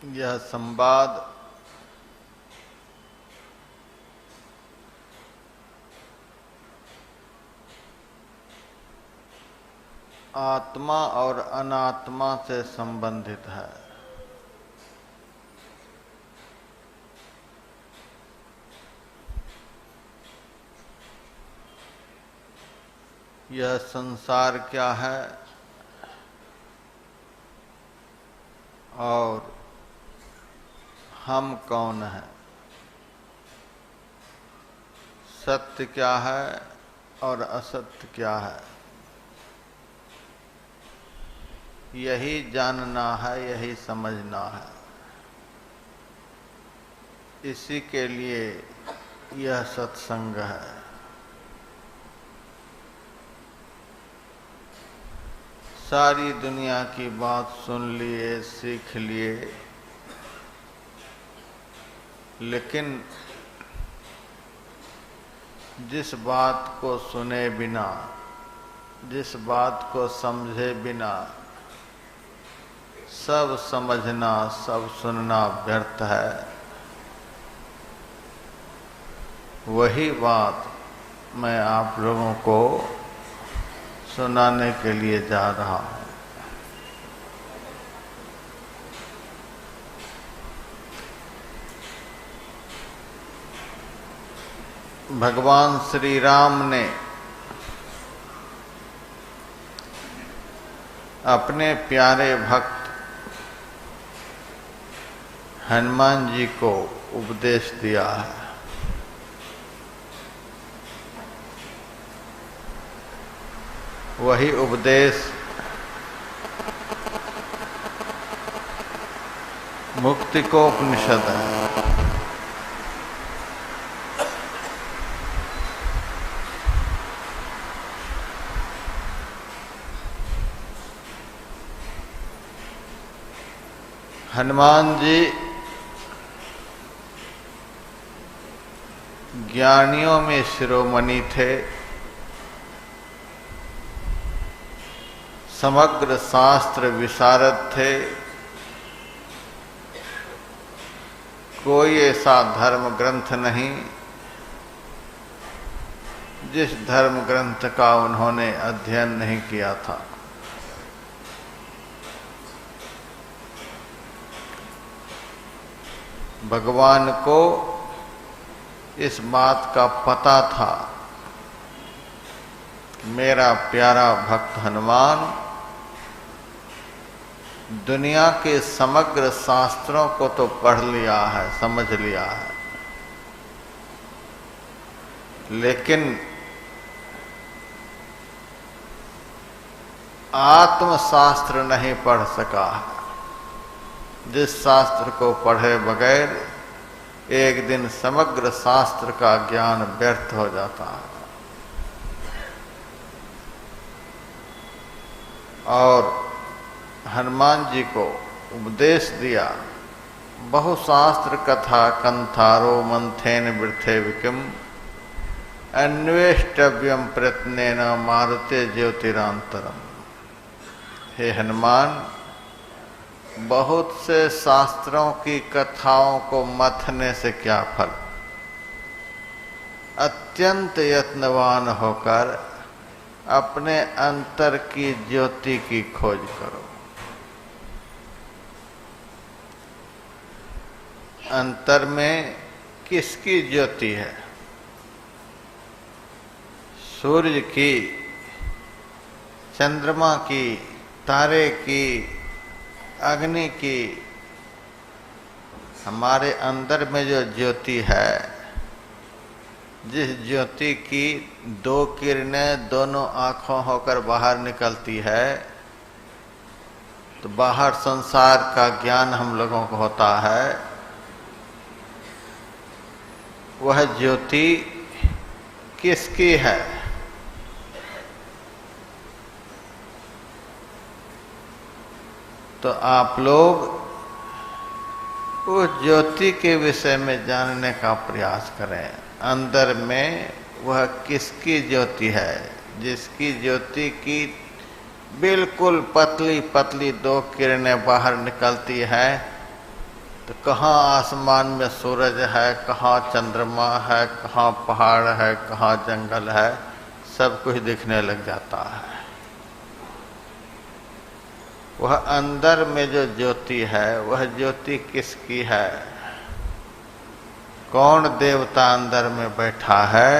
यह संवाद आत्मा और अनात्मा से संबंधित है। यह संसार क्या है और हम कौन हैं, सत्य क्या है और असत्य क्या है, यही जानना है, यही समझना है। इसी के लिए यह सत्संग है। सारी दुनिया की बात सुन लिए, सीख लिए, लेकिन जिस बात को सुने बिना, जिस बात को समझे बिना सब समझना, सब सुनना व्यर्थ है, वही बात मैं आप लोगों को सुनाने के लिए जा रहा हूं। भगवान श्री राम ने अपने प्यारे भक्त हनुमान जी को उपदेश दिया है। वही उपदेश मुक्तिकोपनिषद है। हनुमान जी ज्ञानियों में शिरोमणि थे। समग्र शास्त्र विशारद थे। कोई ऐसा धर्म ग्रंथ नहीं जिस धर्म ग्रंथ का उन्होंने अध्ययन नहीं किया था। भगवान को इस बात का पता था, मेरा प्यारा भक्त हनुमान दुनिया के समग्र शास्त्रों को तो पढ़ लिया है, समझ लिया है, लेकिन आत्मशास्त्र नहीं पढ़ सका है। जिस शास्त्र को पढ़े बगैर एक दिन समग्र शास्त्र का ज्ञान व्यर्थ हो जाता है। और हनुमान जी को उपदेश दिया, बहुशास्त्र कथा कंथारो मंथेन वृथे विकिम अन्वेष्टव्यम प्रयत्नेन मारुते ज्योतिरांतरम। हे हनुमान, बहुत से शास्त्रों की कथाओं को मथने से क्या फल। अत्यंत यत्नवान होकर अपने अंतर की ज्योति की खोज करो। अंतर में किसकी ज्योति है? सूर्य की, चंद्रमा की, तारे की, अग्नि की। हमारे अंदर में जो ज्योति है, जिस ज्योति की दो किरणें दोनों आंखों होकर बाहर निकलती है, तो बाहर संसार का ज्ञान हम लोगों को होता है। वह ज्योति किसकी है? तो आप लोग उस ज्योति के विषय में जानने का प्रयास करें। अंदर में वह किसकी ज्योति है? जिसकी ज्योति की बिल्कुल पतली पतली दो किरणें बाहर निकलती है, तो कहाँ आसमान में सूरज है, कहाँ चंद्रमा है, कहाँ पहाड़ है, कहाँ जंगल है, सब कुछ दिखने लग जाता है। वह अंदर में जो ज्योति है, वह ज्योति किसकी है? कौन देवता अंदर में बैठा है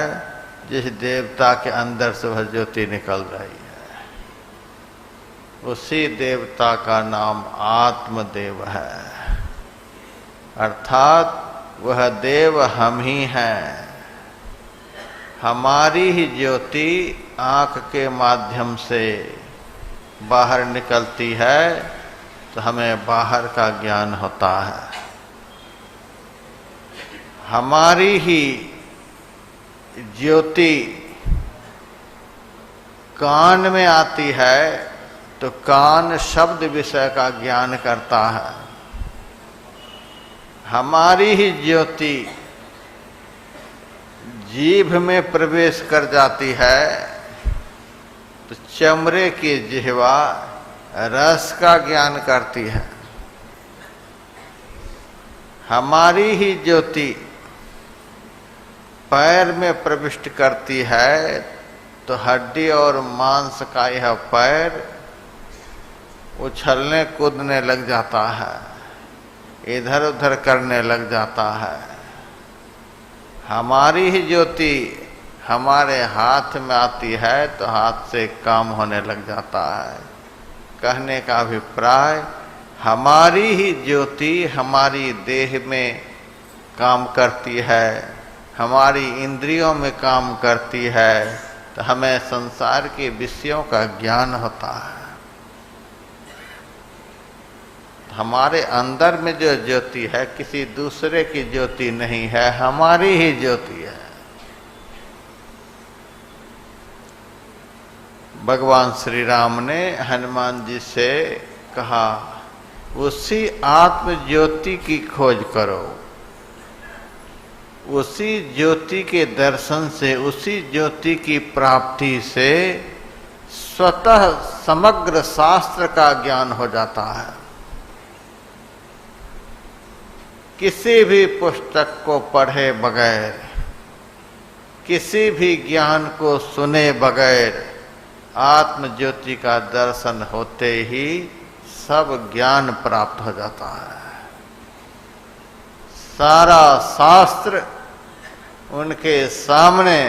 जिस देवता के अंदर से वह ज्योति निकल रही है? उसी देवता का नाम आत्मदेव है, अर्थात वह देव हम ही हैं। हमारी ही ज्योति आँख के माध्यम से बाहर निकलती है तो हमें बाहर का ज्ञान होता है। हमारी ही ज्योति कान में आती है तो कान शब्द विषय का ज्ञान करता है। हमारी ही ज्योति जीभ में प्रवेश कर जाती है तो चमड़े की जिह्वा रस का ज्ञान करती है। हमारी ही ज्योति पैर में प्रविष्ट करती है तो हड्डी और मांस का यह पैर उछलने कूदने लग जाता है, इधर उधर करने लग जाता है। हमारी ही ज्योति हमारे हाथ में आती है तो हाथ से काम होने लग जाता है। कहने का अभिप्राय, हमारी ही ज्योति हमारी देह में काम करती है, हमारी इंद्रियों में काम करती है तो हमें संसार के विषयों का ज्ञान होता है। हमारे अंदर में जो ज्योति है किसी दूसरे की ज्योति नहीं है, हमारी ही ज्योति है। भगवान श्री राम ने हनुमान जी से कहा, उसी आत्म ज्योति की खोज करो, उसी ज्योति के दर्शन से, उसी ज्योति की प्राप्ति से स्वतः समग्र शास्त्र का ज्ञान हो जाता है। किसी भी पुस्तक को पढ़े बगैर, किसी भी ज्ञान को सुने बगैर आत्म ज्योति का दर्शन होते ही सब ज्ञान प्राप्त हो जाता है। सारा शास्त्र उनके सामने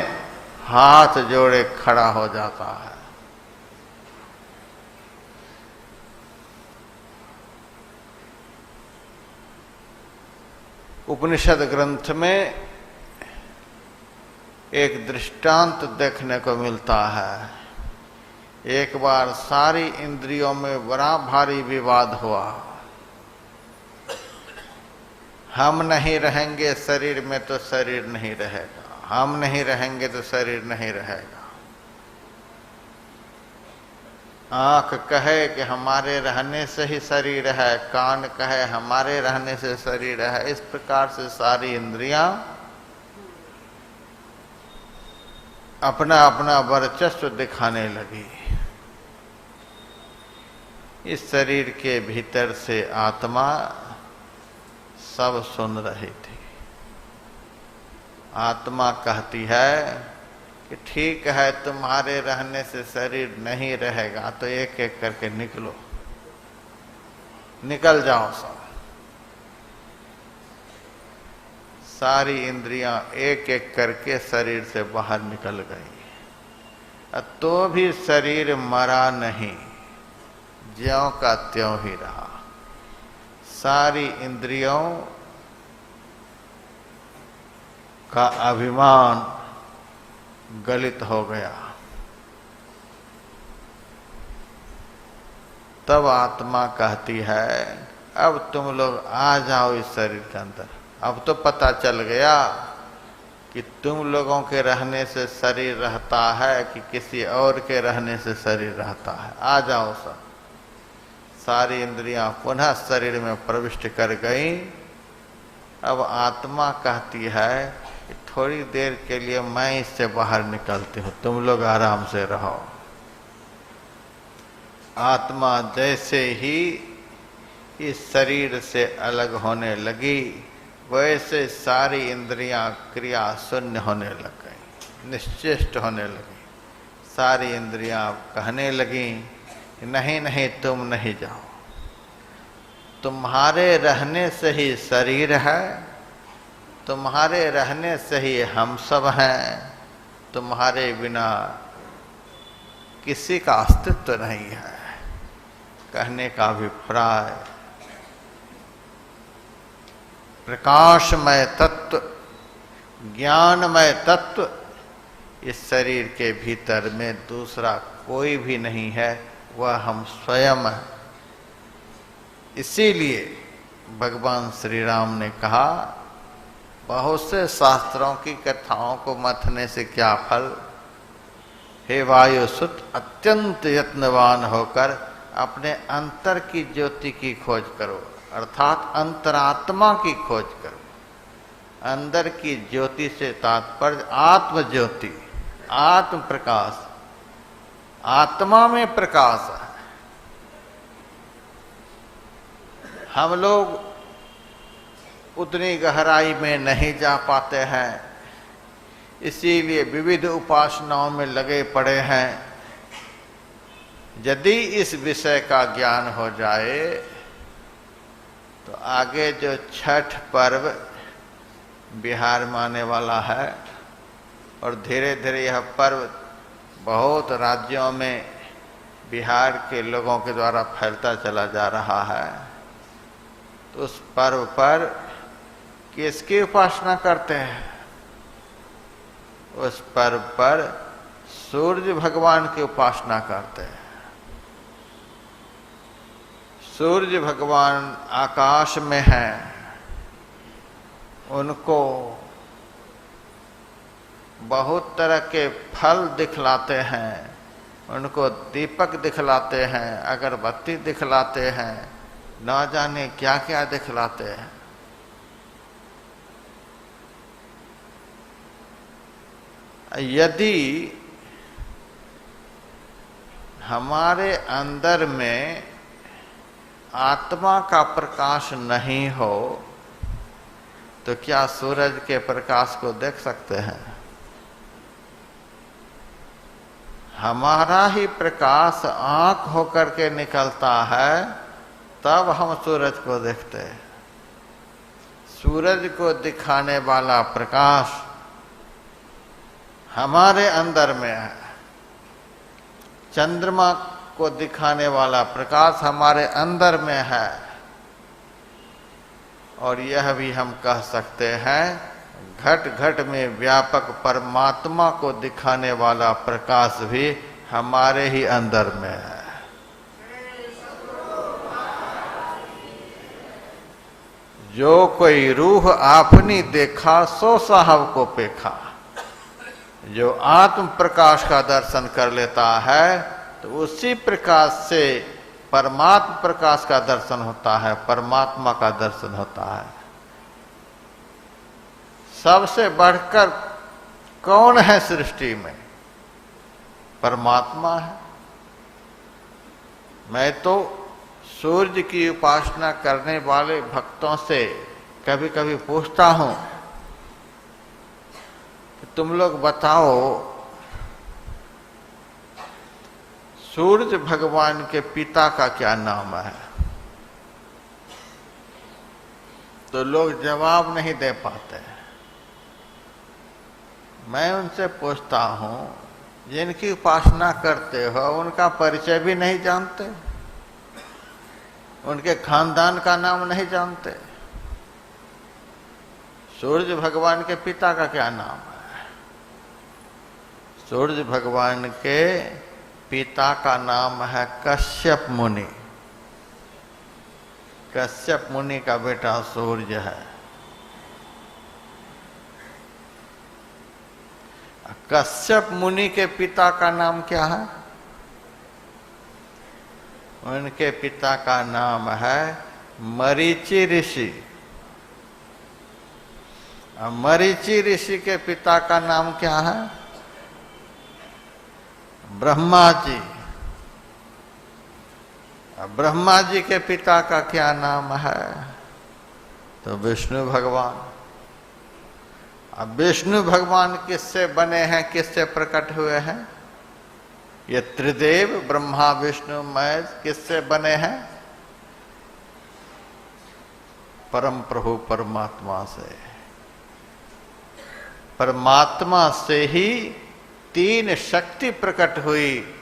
हाथ जोड़े खड़ा हो जाता है। उपनिषद ग्रंथ में एक दृष्टांत देखने को मिलता है। एक बार सारी इंद्रियों में बड़ा भारी विवाद हुआ। हम नहीं रहेंगे शरीर में तो शरीर नहीं रहेगा, हम नहीं रहेंगे तो शरीर नहीं रहेगा। आँख कहे कि हमारे रहने से ही शरीर है, कान कहे हमारे रहने से शरीर है। इस प्रकार से सारी इंद्रियां अपना अपना वर्चस्व दिखाने लगी। इस शरीर के भीतर से आत्मा सब सुन रही थी। आत्मा कहती है कि ठीक है, तुम्हारे रहने से शरीर नहीं रहेगा तो एक एक करके निकलो, निकल जाओ सब। सारी इंद्रियां एक एक करके शरीर से बाहर निकल गई। तो भी शरीर मरा नहीं, ज्यों का त्यों ही रहा। सारी इंद्रियों का अभिमान गलित हो गया। तब आत्मा कहती है, अब तुम लोग आ जाओ इस शरीर के अंदर। अब तो पता चल गया कि तुम लोगों के रहने से शरीर रहता है कि किसी और के रहने से शरीर रहता है। आ जाओ सब। सारी इंद्रियां पुनः शरीर में प्रविष्ट कर गईं। अब आत्मा कहती है कि थोड़ी देर के लिए मैं इससे बाहर निकलती हूँ, तुम लोग आराम से रहो। आत्मा जैसे ही इस शरीर से अलग होने लगी, वैसे सारी इंद्रियां क्रिया शून्य होने लग गई, निश्चेष्ट होने लगी। सारी इंद्रियां कहने लगी कि नहीं नहीं, तुम नहीं जाओ, तुम्हारे रहने से ही शरीर है, तुम्हारे रहने से ही हम सब हैं, तुम्हारे बिना किसी का अस्तित्व नहीं है। कहने का अभिप्राय, प्रकाशमय तत्व, ज्ञानमय तत्व इस शरीर के भीतर में दूसरा कोई भी नहीं है, वह हम स्वयं हैं। इसीलिए भगवान श्री राम ने कहा, बहुत से शास्त्रों की कथाओं को मथने से क्या फल, हे वायुसुत अत्यंत यत्नवान होकर अपने अंतर की ज्योति की खोज करो, अर्थात अंतरात्मा की खोज करो। अंदर की ज्योति से तात्पर्य आत्म ज्योति, आत्म प्रकाश, आत्मा में प्रकाश है। हम लोग उतनी गहराई में नहीं जा पाते हैं, इसीलिए विविध उपासनाओं में लगे पड़े हैं। यदि इस विषय का ज्ञान हो जाए तो आगे जो छठ पर्व बिहार में आने वाला है, और धीरे धीरे यह पर्व बहुत राज्यों में बिहार के लोगों के द्वारा फैलता चला जा रहा है, तो उस पर्व पर किसकी उपासना करते हैं? उस पर्व पर सूर्य भगवान की उपासना करते हैं। सूर्य भगवान आकाश में हैं, उनको बहुत तरह के फल दिखलाते हैं, उनको दीपक दिखलाते हैं, अगरबत्ती दिखलाते हैं, न जाने क्या क्या दिखलाते हैं। यदि हमारे अंदर में आत्मा का प्रकाश नहीं हो तो क्या सूरज के प्रकाश को देख सकते हैं? हमारा ही प्रकाश आंख होकर के निकलता है, तब हम सूरज को देखते हैं। सूरज को दिखाने वाला प्रकाश हमारे अंदर में है, चंद्रमा को दिखाने वाला प्रकाश हमारे अंदर में है, और यह भी हम कह सकते हैं घट घट में व्यापक परमात्मा को दिखाने वाला प्रकाश भी हमारे ही अंदर में है। जो कोई रूह आपनी देखा सो साहब को पेखा। जो आत्म प्रकाश का दर्शन कर लेता है तो उसी प्रकाश से परमात्म प्रकाश का दर्शन होता है, परमात्मा का दर्शन होता है। सबसे बढ़कर कौन है सृष्टि में? परमात्मा है। मैं तो सूर्य की उपासना करने वाले भक्तों से कभी कभी पूछता हूं कि तुम लोग बताओ, सूर्य भगवान के पिता का क्या नाम है? तो लोग जवाब नहीं दे पाते। मैं उनसे पूछता हूं, जिनकी उपासना करते हो उनका परिचय भी नहीं जानते, उनके खानदान का नाम नहीं जानते। सूर्य भगवान के पिता का क्या नाम है? सूर्य भगवान के पिता का नाम है कश्यप मुनि। कश्यप मुनि का बेटा सूर्य है। कश्यप मुनि के पिता का नाम क्या है? उनके पिता का नाम है मरीचि ऋषि। मरीचि ऋषि के पिता का नाम क्या है? ब्रह्मा जी। अब ब्रह्मा जी के पिता का क्या नाम है? तो विष्णु भगवान। अब विष्णु भगवान किससे बने हैं, किससे प्रकट हुए हैं? ये त्रिदेव ब्रह्मा विष्णु महेश किससे बने हैं? परम प्रभु परमात्मा से। परमात्मा से ही तीन शक्ति प्रकट हुई।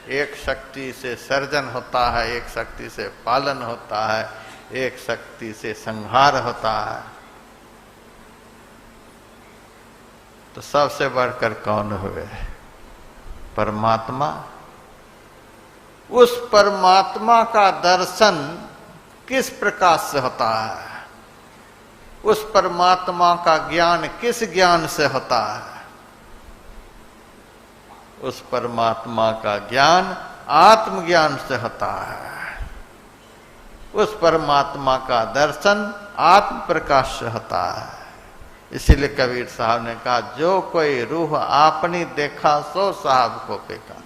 एक शक्ति से सर्जन होता है, एक शक्ति से पालन होता है, एक शक्ति से संहार होता है। तो सबसे बढ़कर कौन हुए? परमात्मा। उस परमात्मा का दर्शन किस प्रकार से होता है? उस परमात्मा का ज्ञान किस ज्ञान से होता है? उस परमात्मा का ज्ञान आत्मज्ञान से होता है। उस परमात्मा का दर्शन आत्म प्रकाश से होता है। इसीलिए कबीर साहब ने कहा, जो कोई रूह आपनी देखा सो साहब को फेंका।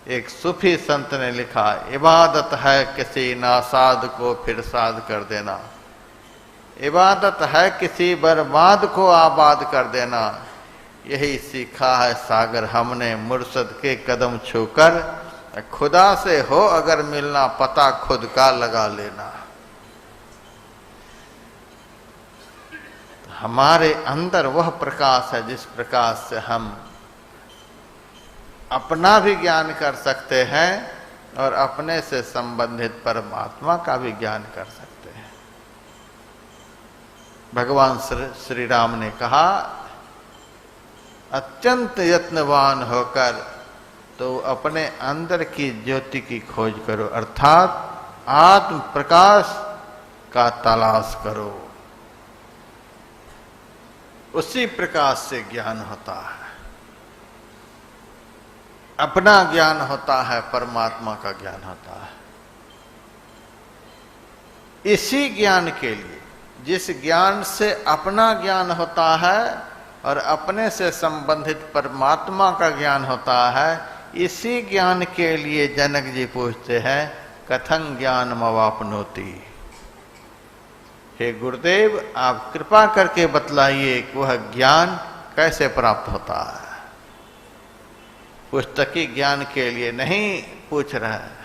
एक सूफी संत ने लिखा, इबादत है किसी नासाद को फिर साध कर देना। इबादत है किसी बर्बाद को आबाद कर देना। यही सीखा है सागर हमने मुर्शद के कदम छूकर। खुदा से हो अगर मिलना पता खुद का लगा लेना। तो हमारे अंदर वह प्रकाश है जिस प्रकाश से हम अपना भी ज्ञान कर सकते हैं और अपने से संबंधित परमात्मा का भी ज्ञान कर सकते हैं। भगवान श्री राम ने कहा, अत्यंत यत्नवान होकर तो अपने अंदर की ज्योति की खोज करो, अर्थात आत्म प्रकाश का तलाश करो। उसी प्रकाश से ज्ञान होता है। अपना ज्ञान होता है, परमात्मा का ज्ञान होता है। इसी ज्ञान के लिए, जिस ज्ञान से अपना ज्ञान होता है और अपने से संबंधित परमात्मा का ज्ञान होता है, इसी ज्ञान के लिए जनक जी पूछते हैं, कथं ज्ञान मवापनोति। हे गुरुदेव, आप कृपा करके बतलाइए कि वह ज्ञान कैसे प्राप्त होता है। पुस्तकी ज्ञान के लिए नहीं पूछ रहा है।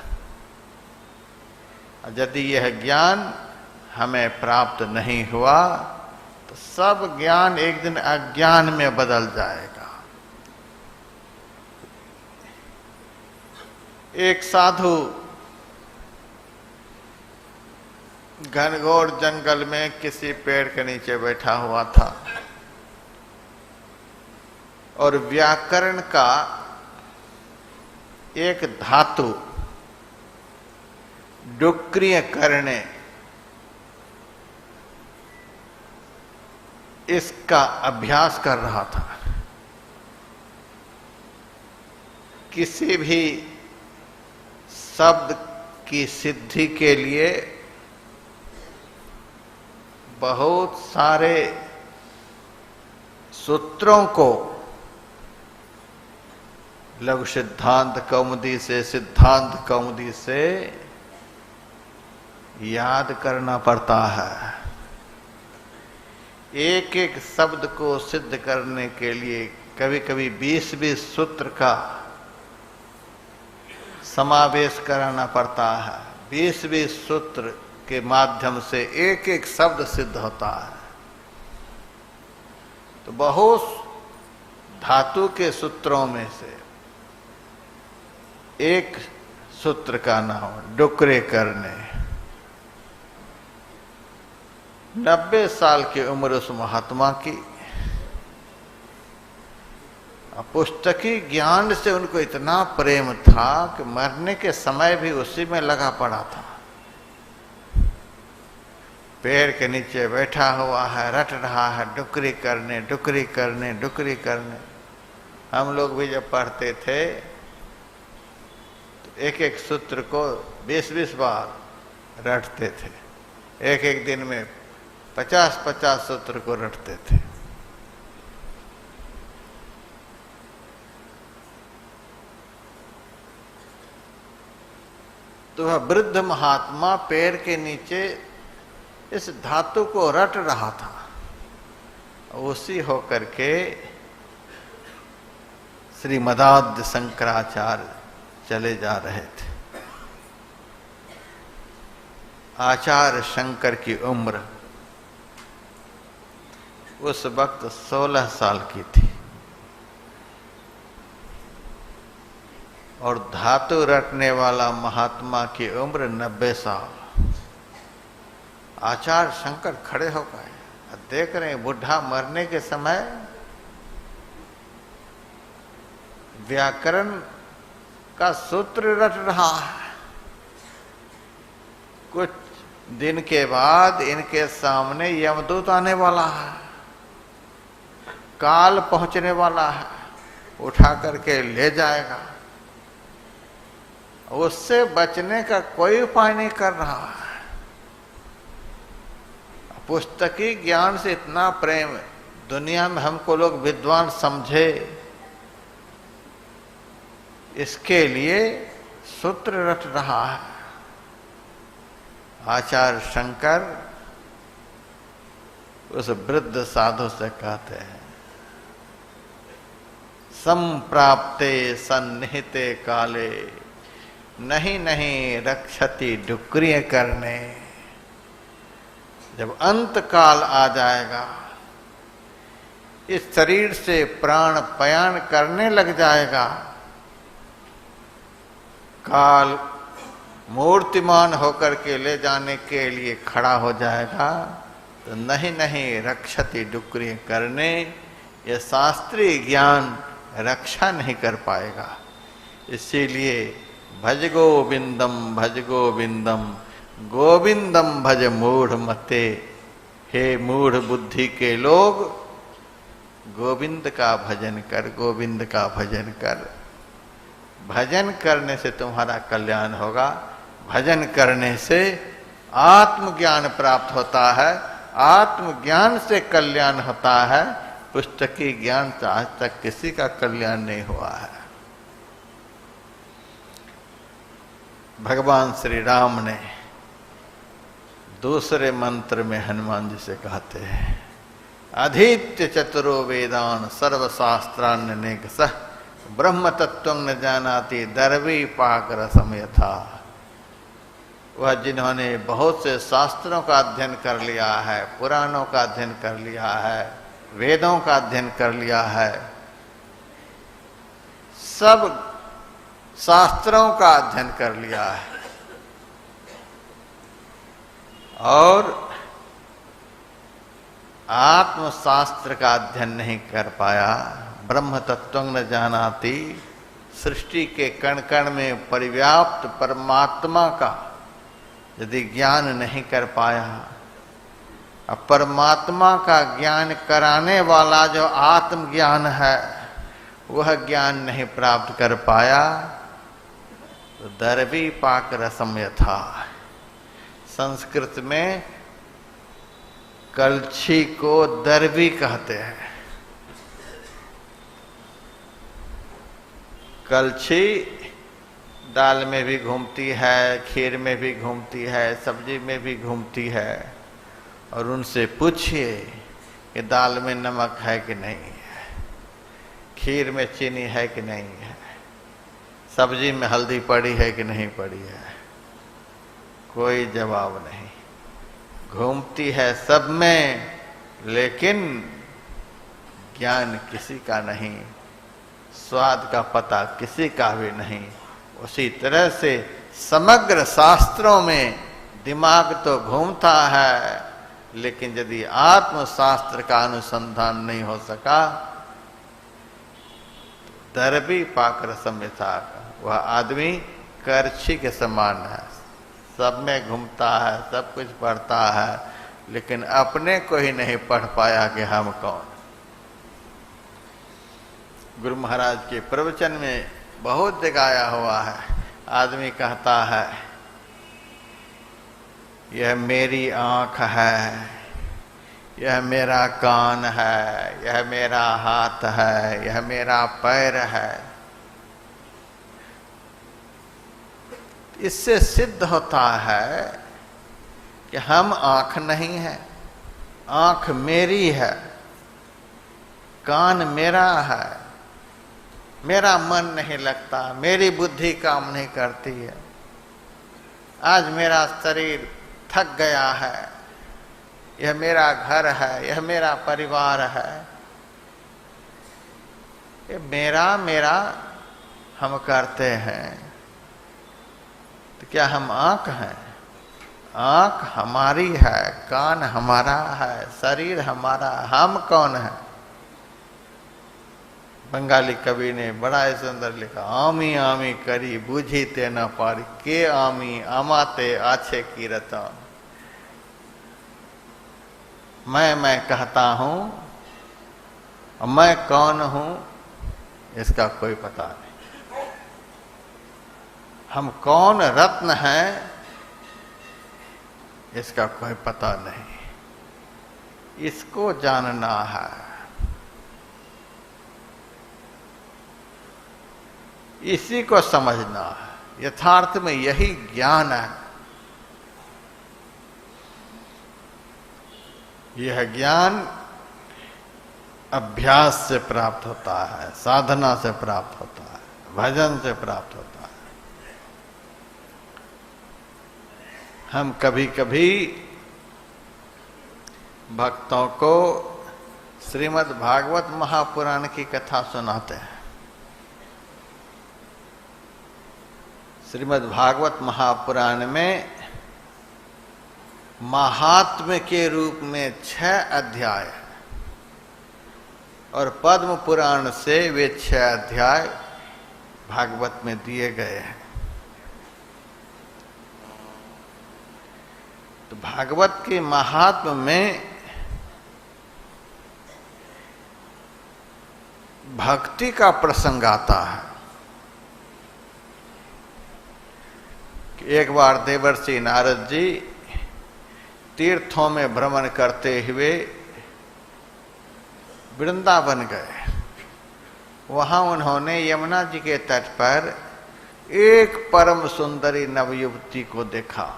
यदि यह ज्ञान हमें प्राप्त नहीं हुआ तो सब ज्ञान एक दिन अज्ञान में बदल जाएगा। एक साधु घनघोर जंगल में किसी पेड़ के नीचे बैठा हुआ था और व्याकरण का एक धातु डुक्रिय करने, इसका अभ्यास कर रहा था। किसी भी शब्द की सिद्धि के लिए बहुत सारे सूत्रों को लघु सिद्धांत कौमुदी से, सिद्धांत कौमुदी से याद करना पड़ता है। एक एक शब्द को सिद्ध करने के लिए कभी कभी 20-20 सूत्र का समावेश कराना पड़ता है। 20-20 सूत्र के माध्यम से एक एक शब्द सिद्ध होता है। तो बहुत धातु के सूत्रों में से एक सूत्र का नाम डुकरे करने। 90 साल की उम्र उस महात्मा की। पुस्तकी ज्ञान से उनको इतना प्रेम था कि मरने के समय भी उसी में लगा पड़ा था। पेड़ के नीचे बैठा हुआ है, रट रहा है, डुकरी करने डुकरी करने डुकरी करने। हम लोग भी जब पढ़ते थे तो एक एक सूत्र को 20-20 बार रटते थे। एक एक दिन में 50-50 सूत्र को रटते थे। तो वह वृद्ध महात्मा पैर के नीचे इस धातु को रट रहा था। उसी होकर के श्री मदाद्य शंकराचार्य चले जा रहे थे। आचार्य शंकर की उम्र उस वक्त 16 साल की थी और धातु रटने वाला महात्मा की उम्र 90 साल। आचार्य शंकर खड़े हो गए, देख रहे हैं बुढ़ा मरने के समय व्याकरण का सूत्र रट रहा है। कुछ दिन के बाद इनके सामने यमदूत आने वाला है, काल पहुंचने वाला है, उठा करके ले जाएगा। उससे बचने का कोई उपाय नहीं कर रहा है। पुस्तकी ज्ञान से इतना प्रेम, दुनिया में हमको लोग विद्वान समझे, इसके लिए सूत्र रट रहा है। आचार्य शंकर उस वृद्ध साधु से कहते हैं, संप्राप्ते सन्निहिते काले नहीं नहीं रक्षति डुक्रिय करने। जब अंत काल आ जाएगा, इस शरीर से प्राण पयान करने लग जाएगा, काल मूर्तिमान होकर के ले जाने के लिए खड़ा हो जाएगा, तो नहीं नहीं रक्षति डुक्रिय करने, यह शास्त्रीय ज्ञान रक्षा नहीं कर पाएगा। इसीलिए भज गोविंदम गोविंदम भज मूढ़ मते। हे मूढ़ बुद्धि के लोग, गोविंद का भजन कर, गोविंद का भजन कर। भजन करने से तुम्हारा कल्याण होगा। भजन करने से आत्मज्ञान प्राप्त होता है, आत्मज्ञान से कल्याण होता है। पुस्तकी ज्ञान से आज तक किसी का कल्याण नहीं हुआ है। भगवान श्री राम ने दूसरे मंत्र में हनुमान जी से कहते हैं, अधीत्य चतुरो वेदान सर्वशास्त्रान्यनेक सह ब्रह्म तत्व न जानाति दर्वी पाकर समय था। वह जिन्होंने बहुत से शास्त्रों का अध्ययन कर लिया है, पुराणों का अध्ययन कर लिया है, वेदों का अध्ययन कर लिया है, सब शास्त्रों का अध्ययन कर लिया है और आत्मशास्त्र का अध्ययन नहीं कर पाया, ब्रह्म तत्व न जानाति, सृष्टि के कण कण में परिव्याप्त परमात्मा का यदि ज्ञान नहीं कर पाया, अब परमात्मा का ज्ञान कराने वाला जो आत्मज्ञान है वह ज्ञान नहीं प्राप्त कर पाया, तो दर्वी पाक रसम यथा। संस्कृत में कलछी को दर्वी कहते हैं। कलछी दाल में भी घूमती है, खीर में भी घूमती है, सब्जी में भी घूमती है। और उनसे पूछिए कि दाल में नमक है कि नहीं है, खीर में चीनी है कि नहीं है, सब्जी में हल्दी पड़ी है कि नहीं पड़ी है, कोई जवाब नहीं। घूमती है सब में, लेकिन ज्ञान किसी का नहीं, स्वाद का पता किसी का भी नहीं। उसी तरह से समग्र शास्त्रों में दिमाग तो घूमता है, लेकिन यदि आत्मशास्त्र का अनुसंधान नहीं हो सका, तो दर्वी पाकर सम्यथा, वह आदमी करछी के समान है, सब में घूमता है, सब कुछ पढ़ता है, लेकिन अपने को ही नहीं पढ़ पाया कि हम कौन। गुरु महाराज के प्रवचन में बहुत जगह आया हुआ है, आदमी कहता है यह मेरी आंख है, यह मेरा कान है, यह मेरा हाथ है, यह मेरा पैर है। इससे सिद्ध होता है कि हम आंख नहीं है, आंख मेरी है, कान मेरा है, मेरा मन नहीं लगता, मेरी बुद्धि काम नहीं करती है, आज मेरा शरीर थक गया है, यह मेरा घर है, यह मेरा परिवार है, ये मेरा मेरा हम करते हैं। तो क्या हम आंख हैं? आंख हमारी है, कान हमारा है, शरीर हमारा, हम कौन है? बंगाली कवि ने बड़ा सुंदर लिखा, आमी आमी करी बूझी ते न पारी, के आमी आमाते आछे की रता। मैं कहता हूं, मैं कौन हूं इसका कोई पता नहीं। हम कौन रत्न हैं इसका कोई पता नहीं। इसको जानना है, इसी को समझना है। यथार्थ में यही ज्ञान है। यह ज्ञान अभ्यास से प्राप्त होता है, साधना से प्राप्त होता है, भजन से प्राप्त होता है। हम कभी कभी भक्तों को श्रीमद् भागवत महापुराण की कथा सुनाते हैं। श्रीमद् भागवत महापुराण में महात्म्य के रूप में 6 अध्याय और पद्म पुराण से वे 6 अध्याय भागवत में दिए गए हैं। तो भागवत के महात्म्य में भक्ति का प्रसंग आता है कि एक बार देवर्षि नारद जी तीर्थों में भ्रमण करते हुए वृंदावन गए। वहां उन्होंने यमुना जी के तट पर एक परम सुंदरी नवयुवती को देखा।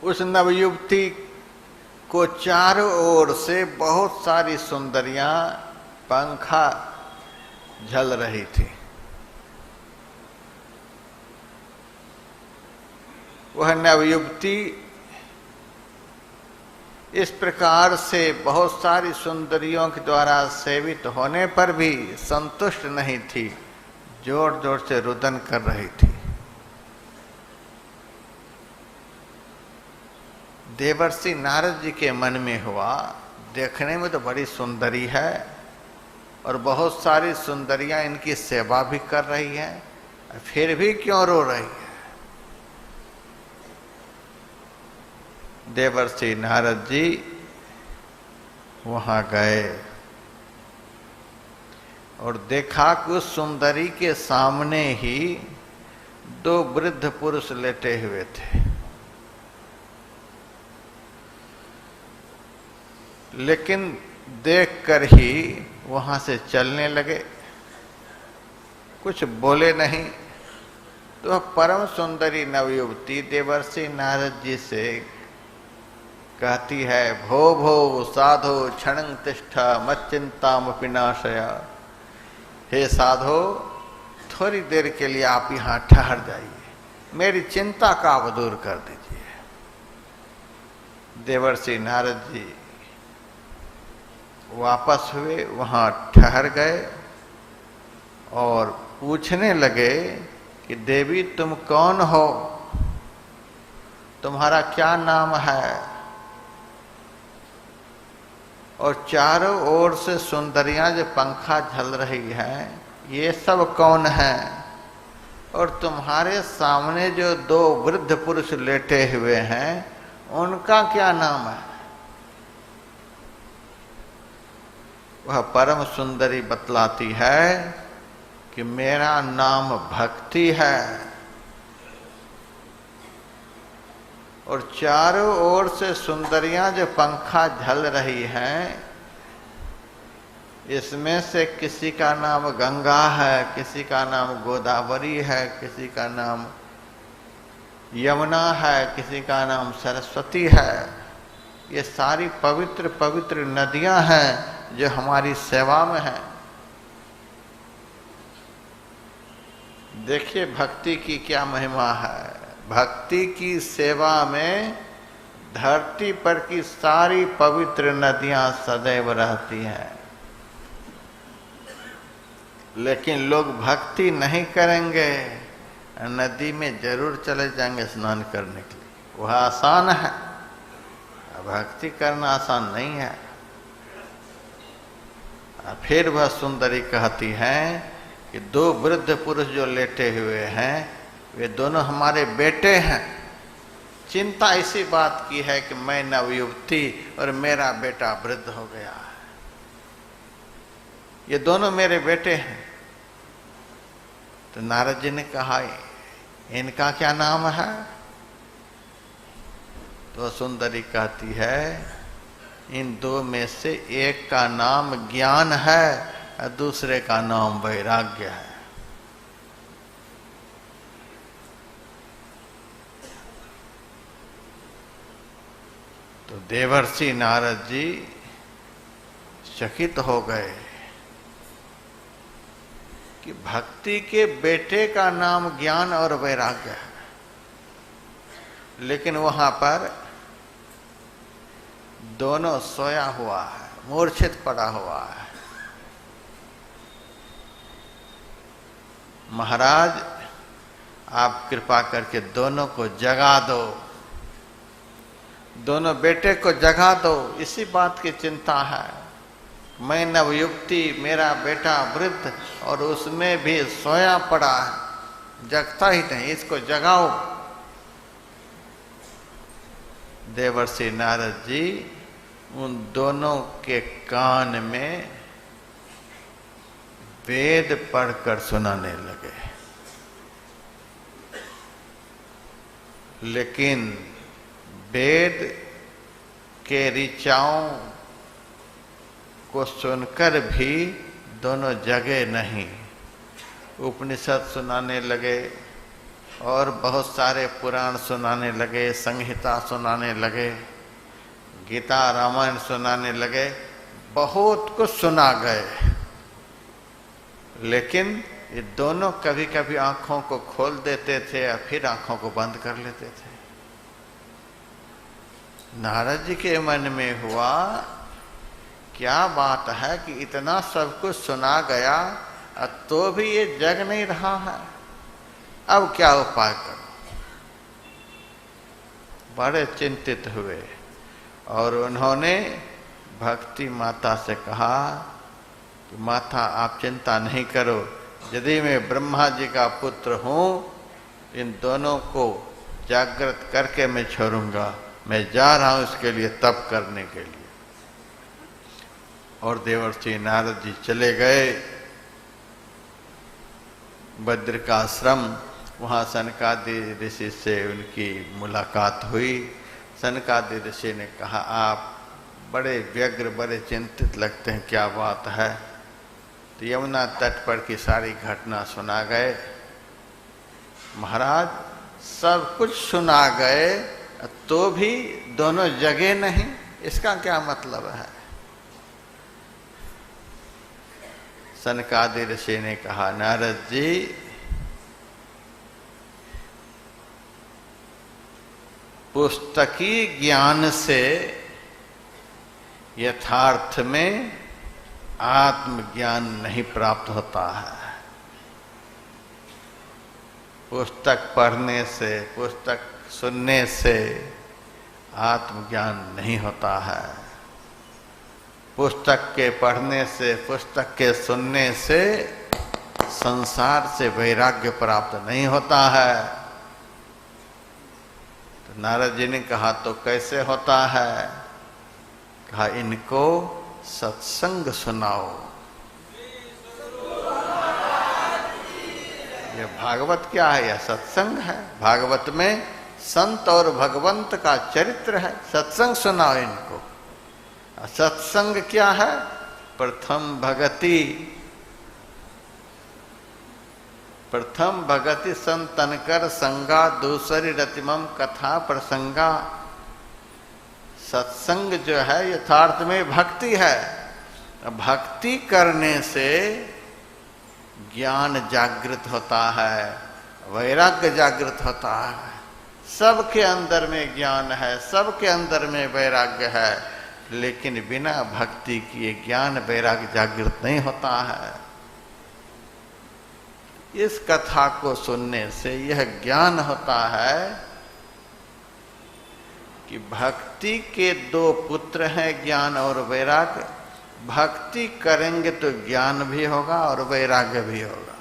उस नवयुवती को चारों ओर से बहुत सारी सुंदरियां पंखा झल रही थी। वह नवयुवती इस प्रकार से बहुत सारी सुंदरियों के द्वारा सेवित होने पर भी संतुष्ट नहीं थी, जोर जोर से रुदन कर रही थी। देवर्षि नारद जी के मन में हुआ, देखने में तो बड़ी सुंदरी है और बहुत सारी सुंदरियां इनकी सेवा भी कर रही हैं, फिर भी क्यों रो रही है? देवर्षि नारद जी वहां गए और देखा कि उस सुंदरी के सामने ही 2 वृद्ध पुरुष लेटे हुए थे। लेकिन देखकर ही वहां से चलने लगे, कुछ बोले नहीं। तो परम सुंदरी नवयुवती देवर्षि नारद जी से कहती है, भो भो साधो क्षणं तिष्ठ मच्चिंतामपि नाशय। हे साधो, थोड़ी देर के लिए आप यहाँ ठहर जाइए, मेरी चिंता का आप दूर कर दीजिए। देवर्षि नारद जी वापस हुए, वहाँ ठहर गए और पूछने लगे कि देवी तुम कौन हो, तुम्हारा क्या नाम है? और चारों ओर से सुंदरियां जो पंखा झल रही हैं, ये सब कौन है? और तुम्हारे सामने जो 2 वृद्ध पुरुष लेटे हुए हैं, उनका क्या नाम है? वह परम सुंदरी बतलाती है कि मेरा नाम भक्ति है। और चारों ओर से सुंदरियां जो पंखा झल रही हैं, इसमें से किसी का नाम गंगा है, किसी का नाम गोदावरी है, किसी का नाम यमुना है, किसी का नाम सरस्वती है। ये सारी पवित्र पवित्र नदियां हैं जो हमारी सेवा में हैं। देखिए भक्ति की क्या महिमा है। भक्ति की सेवा में धरती पर की सारी पवित्र नदियां सदैव रहती हैं। लेकिन लोग भक्ति नहीं करेंगे, नदी में जरूर चले जाएंगे स्नान करने के लिए। वह आसान है, भक्ति करना आसान नहीं है। फिर वह सुंदरी कहती हैं कि दो वृद्ध पुरुष जो लेटे हुए हैं वे दोनों हमारे बेटे हैं। चिंता इसी बात की है कि मैं नवयुवती और मेरा बेटा वृद्ध हो गया है। ये दोनों मेरे बेटे हैं। तो नारद जी ने कहा इनका क्या नाम है? तो सुंदरी कहती है इन दो में से एक का नाम ज्ञान है और दूसरे का नाम वैराग्य है। तो देवर्षि नारद जी चकित हो गए कि भक्ति के बेटे का नाम ज्ञान और वैराग्य है, लेकिन वहां पर दोनों सोया हुआ है, मूर्छित पड़ा हुआ है। महाराज आप कृपा करके दोनों को जगा दो, दोनों बेटे को जगा दो। इसी बात की चिंता है। मैं नवयुक्ति, मेरा बेटा वृद्ध, और उसमें भी सोया पड़ा है, जगता ही नहीं, इसको जगाओ। देवर्षि नारद जी उन दोनों के कान में वेद पढ़कर सुनाने लगे। लेकिन वेद के ऋचाओं को सुनकर भी दोनों जगे नहीं। उपनिषद सुनाने लगे और बहुत सारे पुराण सुनाने लगे, संहिता सुनाने लगे, गीता रामायण सुनाने लगे, बहुत कुछ सुना गए। लेकिन ये दोनों कभी कभी आंखों को खोल देते थे और फिर आंखों को बंद कर लेते थे। नारद जी के मन में हुआ क्या बात है कि इतना सब कुछ सुना गया तो भी ये जग नहीं रहा है, अब क्या उपाय करो। बड़े चिंतित हुए और उन्होंने भक्ति माता से कहा कि माता आप चिंता नहीं करो, यदि मैं ब्रह्मा जी का पुत्र हूं इन दोनों को जागृत करके मैं छोड़ूंगा। मैं जा रहा हूं इसके लिए तप करने के लिए। और देवर्षि नारद जी चले गए बद्र का आश्रम। वहां सनकादि ऋषि से उनकी मुलाकात हुई। सनकादि ऋषि ने कहा आप बड़े व्यग्र, बड़े चिंतित लगते हैं, क्या बात है? तो यमुना तट पर की सारी घटना सुना गए। महाराज सब कुछ सुना गए तो भी दोनों जगे नहीं, इसका क्या मतलब है? सनकादि ऋषि ने कहा नारद जी पुस्तकी ज्ञान से यथार्थ में आत्मज्ञान नहीं प्राप्त होता है। पुस्तक पढ़ने से, पुस्तक सुनने से आत्मज्ञान नहीं होता है। पुस्तक के पढ़ने से, पुस्तक के सुनने से संसार से वैराग्य प्राप्त नहीं होता है। तो नारद जी ने कहा तो कैसे होता है? कहा इनको सत्संग सुनाओ। ये भागवत क्या है? यह सत्संग है। भागवत में संत और भगवंत का चरित्र है। सत्संग सुनाओ इनको। सत्संग क्या है? प्रथम भगति संतनकर संगा, दूसरी रतिमम कथा प्रसंगा। सत्संग जो है यथार्थ में भक्ति है। भक्ति करने से ज्ञान जागृत होता है, वैराग्य जागृत होता है। सबके अंदर में ज्ञान है, सबके अंदर में वैराग्य है, लेकिन बिना भक्ति किए ज्ञान वैराग्य जागृत नहीं होता है। इस कथा को सुनने से यह ज्ञान होता है कि भक्ति के दो पुत्र हैं, ज्ञान और वैराग्य। भक्ति करेंगे तो ज्ञान भी होगा और वैराग्य भी होगा।